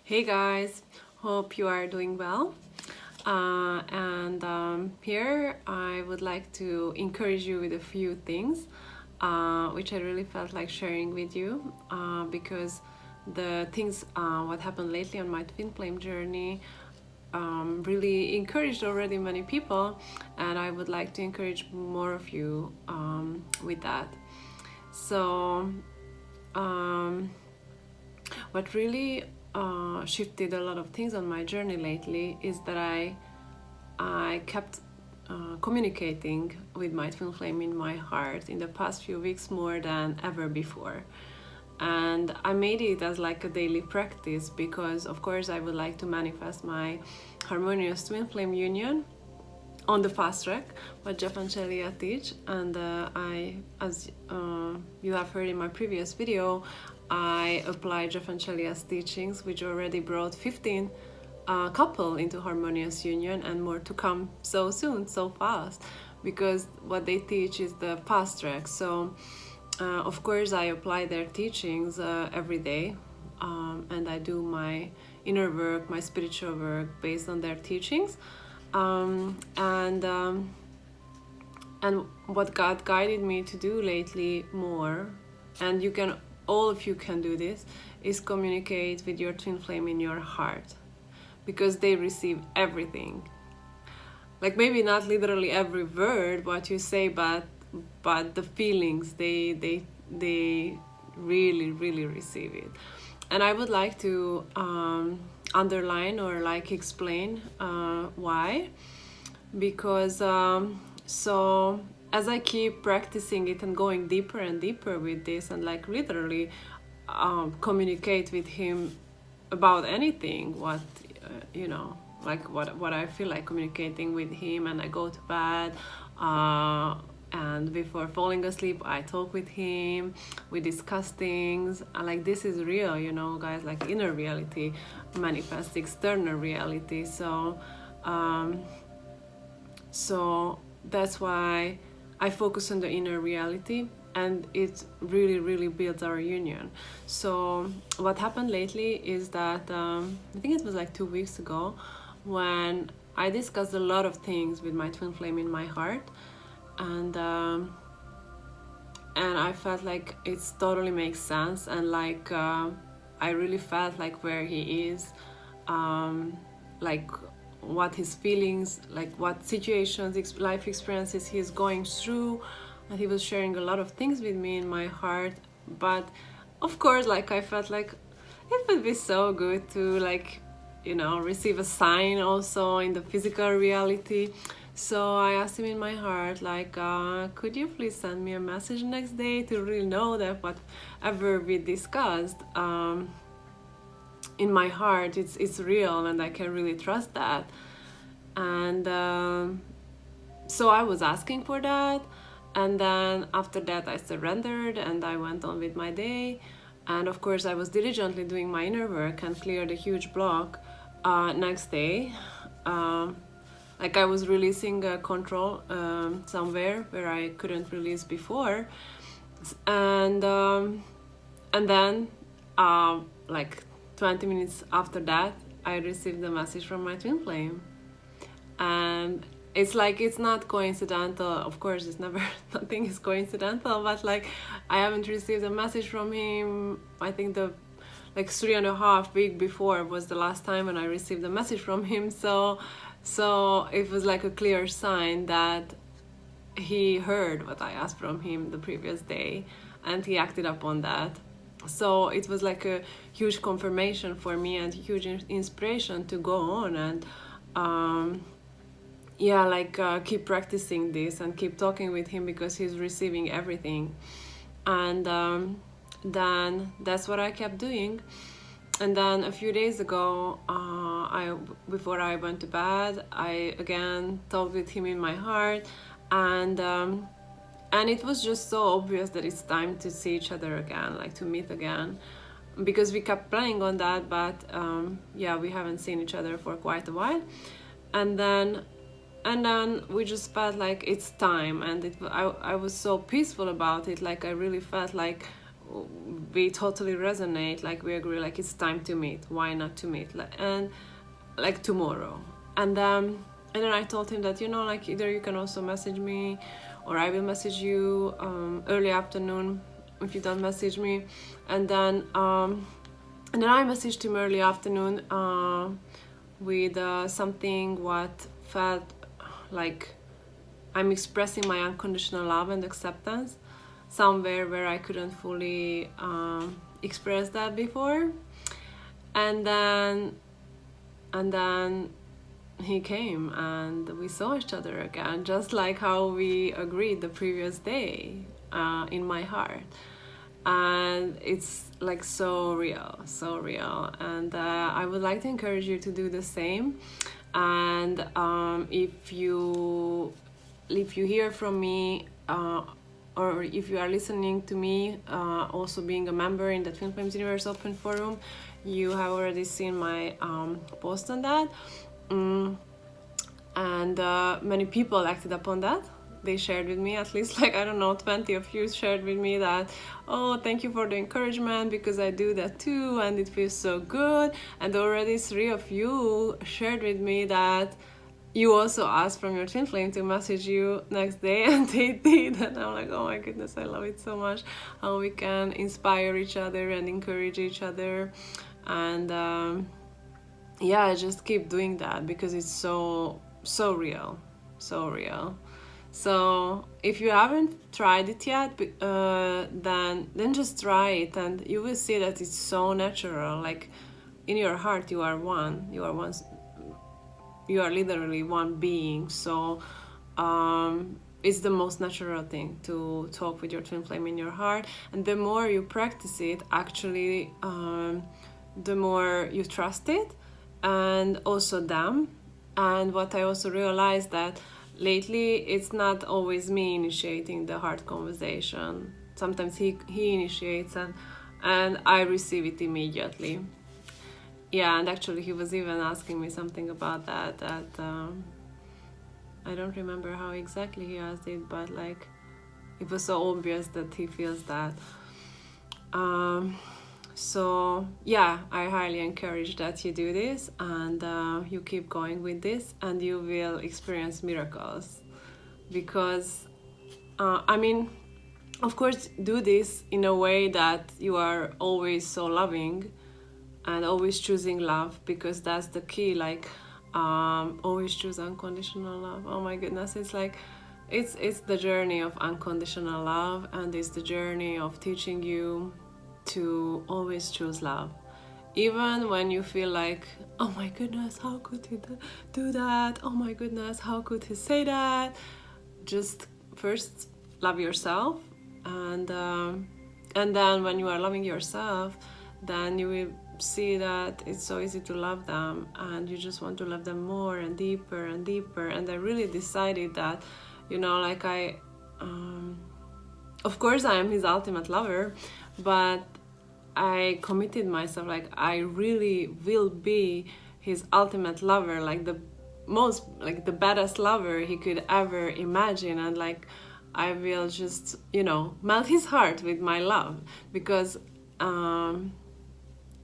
Hey guys, hope you are doing well. Here I would like to encourage you with a few things which I really felt like sharing with you because the things what happened lately on my twin flame journey really encouraged already many people, and I would like to encourage more of you with that. So what really shifted a lot of things on my journey lately is that I kept communicating with my twin flame in my heart in the past few weeks more than ever before. And I made it as like a daily practice because, of course, I would like to manifest my harmonious twin flame union on the fast track, what Jeff and Shelia teach. And as you have heard in my previous video, I applied Jeff and Shelia's teachings, which already brought 15 couple into harmonious union, and more to come so soon, so fast, because what they teach is the fast track. So of course I apply their teachings every day, and I do my inner work, my spiritual work based on their teachings. And what God guided me to do lately more, and you can, all of you can do this, is communicate with your twin flame in your heart, because they receive everything. Like maybe not literally every word what you say, but the feelings, they really receive it. And I would like to underline or like explain why, because so as I keep practicing it and going deeper and deeper with this, and like literally communicate with him about anything, what like what I feel like communicating with him, and I go to bed and before falling asleep I talk with him, we discuss things, and like this is real, guys, like inner reality manifests external reality. So that's why I focus on the inner reality, and it really builds our union. So what happened lately is that I think it was like 2 weeks ago when I discussed a lot of things with my twin flame in my heart, and I felt like it totally makes sense, and like I really felt like where he is, like what his feelings, like what situations, life experiences he's going through, and he was sharing a lot of things with me in my heart. But of course, like I felt like it would be so good to like receive a sign also in the physical reality. So I asked him in my heart, like, could you please send me a message next day to really know that whatever we discussed in my heart, it's real, and I can really trust that. And so I was asking for that, and then after that I surrendered and I went on with my day. And of course I was diligently doing my inner work and cleared a huge block next day. Like I was releasing control somewhere where I couldn't release before, and then like 20 minutes after that I received a message from my twin flame. And it's like, it's not coincidental, of course, it's never, nothing is coincidental, but like I haven't received a message from him. I think the like 3.5 weeks before was the last time when I received a message from him. So it was like a clear sign that he heard what I asked from him the previous day, and he acted upon that. So it was like a huge confirmation for me and huge inspiration to go on and keep practicing this and keep talking with him, because he's receiving everything. And then that's what I kept doing. And then a few days ago, before I went to bed, I again talked with him in my heart, and it was just so obvious that it's time to see each other again, like to meet again, because we kept planning on that, but we haven't seen each other for quite a while. And then we just felt like it's time, and I was so peaceful about it. Like I really felt like we totally resonate, like we agree, like it's time to meet, why not to meet, and like tomorrow. And then I told him that, you know, like either you can also message me or I will message you early afternoon if you don't message me. And then I messaged him early afternoon with something what felt like I'm expressing my unconditional love and acceptance somewhere where I couldn't fully express that before. And then he came and we saw each other again, just like how we agreed the previous day in my heart. And it's like so real. And I would like to encourage you to do the same. And if you hear from me, or if you are listening to me, also being a member in the Twin Flames Universe Open Forum, you have already seen my post on that. And many people acted upon that. They shared with me, at least like, I don't know, 20 of you shared with me that, oh, thank you for the encouragement, because I do that too and it feels so good. And already 3 of you shared with me that you also asked from your twin flame to message you next day, and they did. And I'm like, oh my goodness, I love it so much how we can inspire each other and encourage each other. And yeah, just keep doing that, because it's so real. So if you haven't tried it yet, then just try it, and you will see that it's so natural. Like in your heart, you are one. You are literally one being. So it's the most natural thing to talk with your twin flame in your heart. And the more you practice it, actually, the more you trust it, and also them. And what I also realized that lately, it's not always me initiating the heart conversation. Sometimes he initiates, and I receive it immediately. Yeah, and actually he was even asking me something about that I don't remember how exactly he asked it, but like it was so obvious that he feels that. So yeah, I highly encourage that you do this, and you keep going with this, and you will experience miracles. Because I mean, of course, do this in a way that you are always so loving and always choosing love, because that's the key. Like always choose unconditional love. Oh my goodness, it's like it's the journey of unconditional love, and it's the journey of teaching you to always choose love, even when you feel like, oh my goodness, how could he do that? Oh my goodness, how could he say that? Just first love yourself, and then when you are loving yourself, then you will see that it's so easy to love them, and you just want to love them more and deeper and deeper. And I really decided that, you know, like of course I am his ultimate lover, but I committed myself, like I really will be his ultimate lover, like the most, like the baddest lover he could ever imagine. And like I will just, you know, melt his heart with my love, because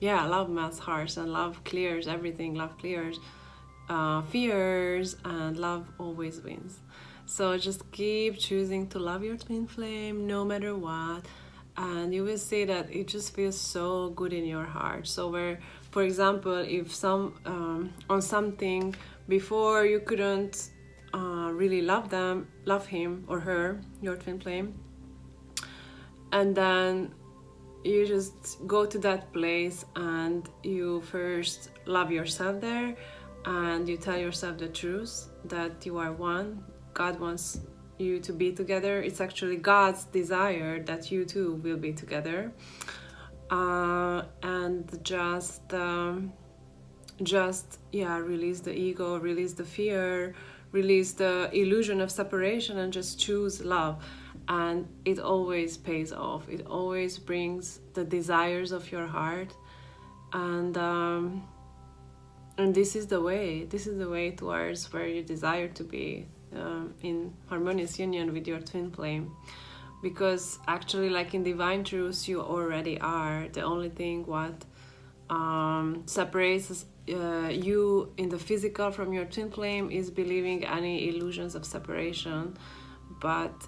yeah, love melts hearts, and love clears everything. Love clears fears, and love always wins. So just keep choosing to love your twin flame no matter what, and you will see that it just feels so good in your heart. So where, for example, if on something before you couldn't really love him or her, your twin flame, and then you just go to that place and you first love yourself there, and you tell yourself the truth that you are one. God wants you to be together. It's actually God's desire that you two will be together. And just release the ego, release the fear, release the illusion of separation, and just choose love. And it always pays off. It always brings the desires of your heart, and this is the way. This is the way towards where you desire to be, in harmonious union with your twin flame. because actually, like in divine truth, you already are. The only thing what separates you in the physical from your twin flame is believing any illusions of separation. But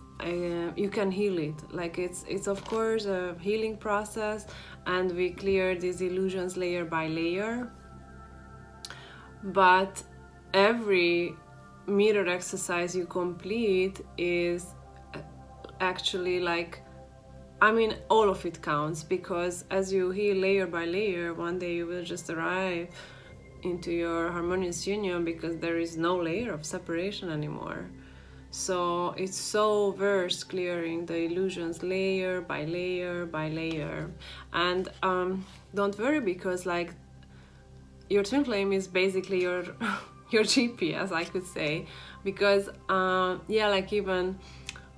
you can heal it. Like it's of course a healing process, and we clear these illusions layer by layer. But every mirror exercise you complete is actually like, I mean, all of it counts, because as you heal layer by layer, one day you will just arrive into your harmonious union, because there is no layer of separation anymore. So it's so worth clearing the illusions layer by layer by layer. And don't worry, because like your twin flame is basically your your GPS, I could say, because like even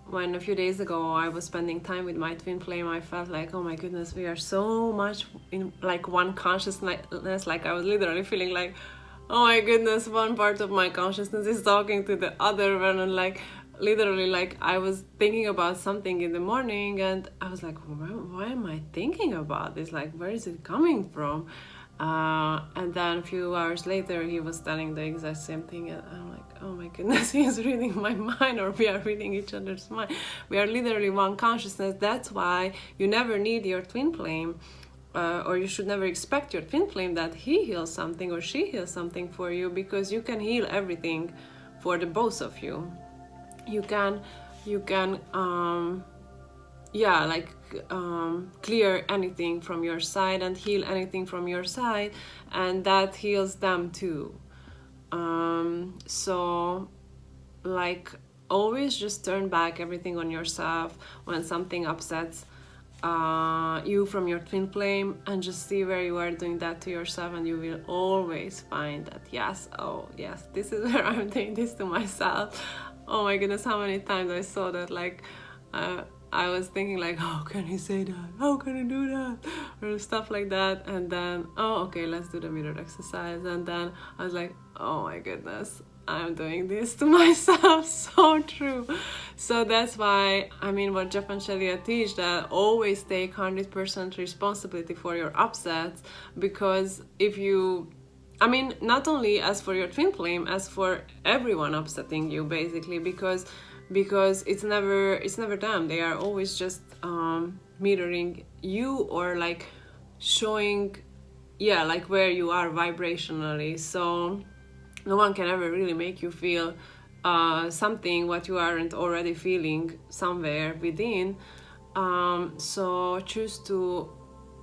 when a few days ago I was spending time with my twin flame, I felt like, oh my goodness, we are so much in like one consciousness. Like I was literally feeling like, oh my goodness, one part of my consciousness is talking to the other one, and like literally, like I was thinking about something in the morning and I was like, why am I thinking about this? Like, where is it coming from? And then a few hours later he was telling the exact same thing, and I'm like, oh my goodness, he's reading my mind, or we are reading each other's mind. We are literally one consciousness. That's why you never need your twin flame, or you should never expect your twin flame that he heals something or she heals something for you, because you can heal everything for the both of you. You can clear anything from your side and heal anything from your side, and that heals them too. So like always just turn back everything on yourself when something upsets you from your twin flame, and just see where you are doing that to yourself, and you will always find that yes, this is where I'm doing this to myself. Oh my goodness, how many times I saw that, like I was thinking like, how can he say that? How can he do that? Or stuff like that. And then, oh, okay, let's do the mirror exercise. And then I was like, oh my goodness, I'm doing this to myself. So true. So that's why, I mean, what Jeff and Shelia teach, that always take 100% responsibility for your upsets, because if you, I mean, not only as for your twin flame, as for everyone upsetting you, basically, because it's never them. They are always just mirroring you, or like showing like where you are vibrationally. So no one can ever really make you feel something what you aren't already feeling somewhere within. So choose to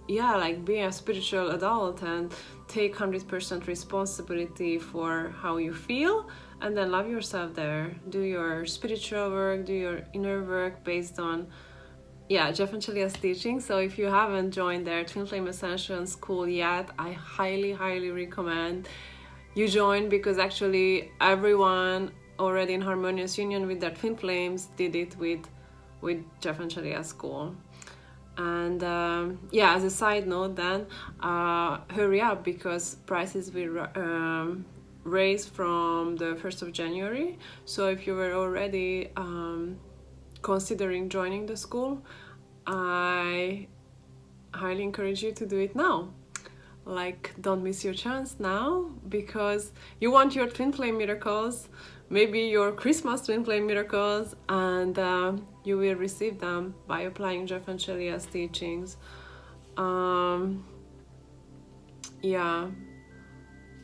be a spiritual adult and take 100% responsibility for how you feel, and then love yourself there. Do your spiritual work, do your inner work based on Jeff and Shelia's teaching. So if you haven't joined their Twin Flame Ascension School yet, I highly recommend you join, because actually everyone already in harmonious union with their twin flames did it with Jeff and Shelia's school. And as a side note, then hurry up, because prices will raise from the 1st of January. So if you were already considering joining the school, I highly encourage you to do it now. Like, don't miss your chance now, because you want your twin flame miracles, maybe your Christmas twin flame miracles, and you will receive them by applying Jeff and Shelia's teachings.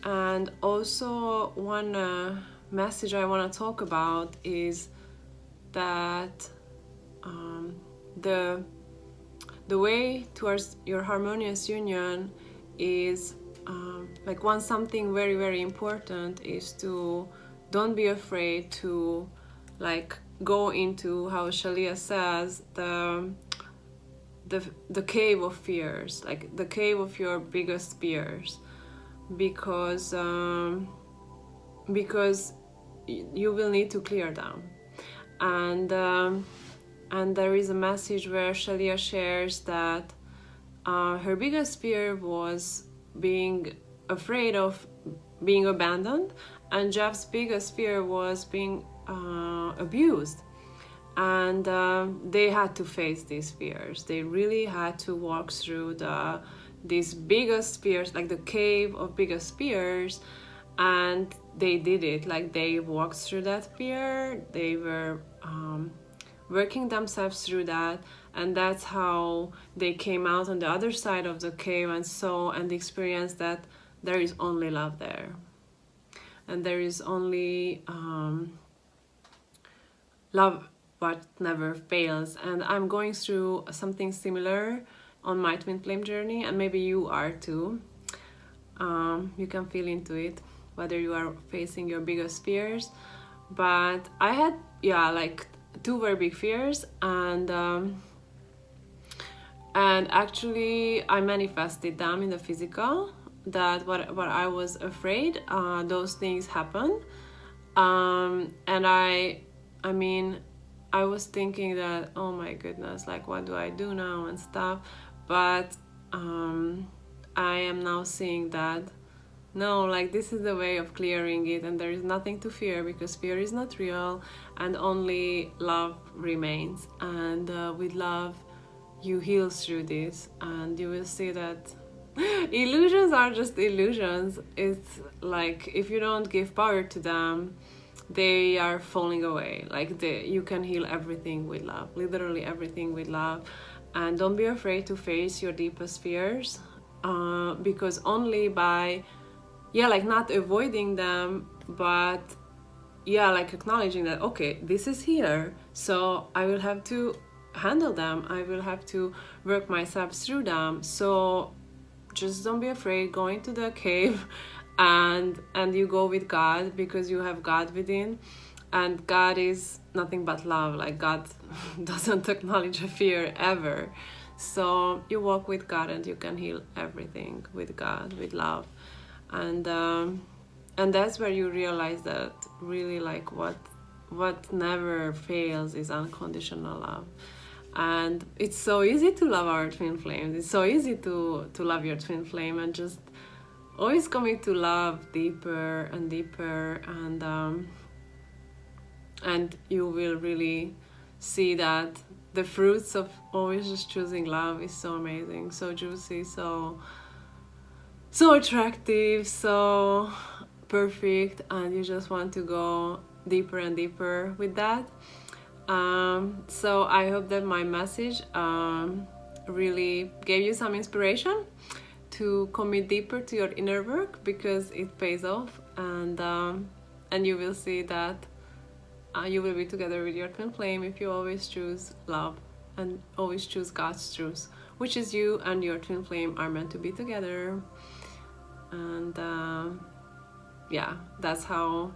And also one message I want to talk about is that the way towards your harmonious union is something very important is to don't be afraid to go into, how Shelia says, the cave of fears, like the cave of your biggest fears, because you will need to clear them. And there is a message where Shelia shares that her biggest fear was being afraid of being abandoned, and Jeff's biggest fear was being abused. and they had to face these fears. They really had to walk through these biggest fears, like the cave of biggest fears, and they did it. Like, they walked through that fear. They were working themselves through that, and that's how they came out on the other side of the cave and saw and experienced that there is only love there, and there is only love what never fails. And I'm going through something similar on my twin flame journey, and maybe you are too. You can feel into it, whether you are facing your biggest fears. But I had, like 2 very big fears, and actually I manifested them in the physical, that what I was afraid, those things happen. And I mean, I was thinking that, oh my goodness, like, what do I do now and stuff. But I am now seeing that no, like, this is the way of clearing it, and there is nothing to fear, because fear is not real, and only love remains. And with love you heal through this, and you will see that illusions are just illusions. It's like, if you don't give power to them, they are falling away. Like, you can heal everything with love, literally everything with love. And don't be afraid to face your deepest fears, because only by like, not avoiding them, but like, acknowledging that, okay, this is here, so I will have to handle them, I will have to work myself through them. So just don't be afraid, go into the cave, and you go with God, because you have God within, and God is nothing but love. Like, God doesn't acknowledge a fear ever. So you walk with God, and you can heal everything with God, with love. And that's where you realize that really, like, what never fails is unconditional love. And it's so easy to love our twin flames. It's so easy to love your twin flame, and just always coming to love deeper and deeper, and you will really see that the fruits of always just choosing love is so amazing, so juicy, so attractive, so perfect, and you just want to go deeper and deeper with that. So I hope that my message really gave you some inspiration to commit deeper to your inner work, because it pays off, and you will see that you will be together with your twin flame if you always choose love and always choose God's truth, which is you and your twin flame are meant to be together. And that's how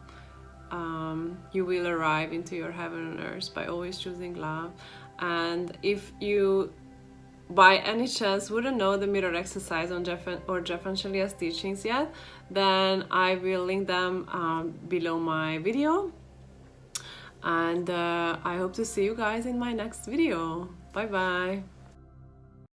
you will arrive into your heaven on earth, by always choosing love. And if you by any chance wouldn't know the mirror exercise on Jeff and Shalia's teachings yet, then I will link them below my video. And I hope to see you guys in my next video. Bye bye.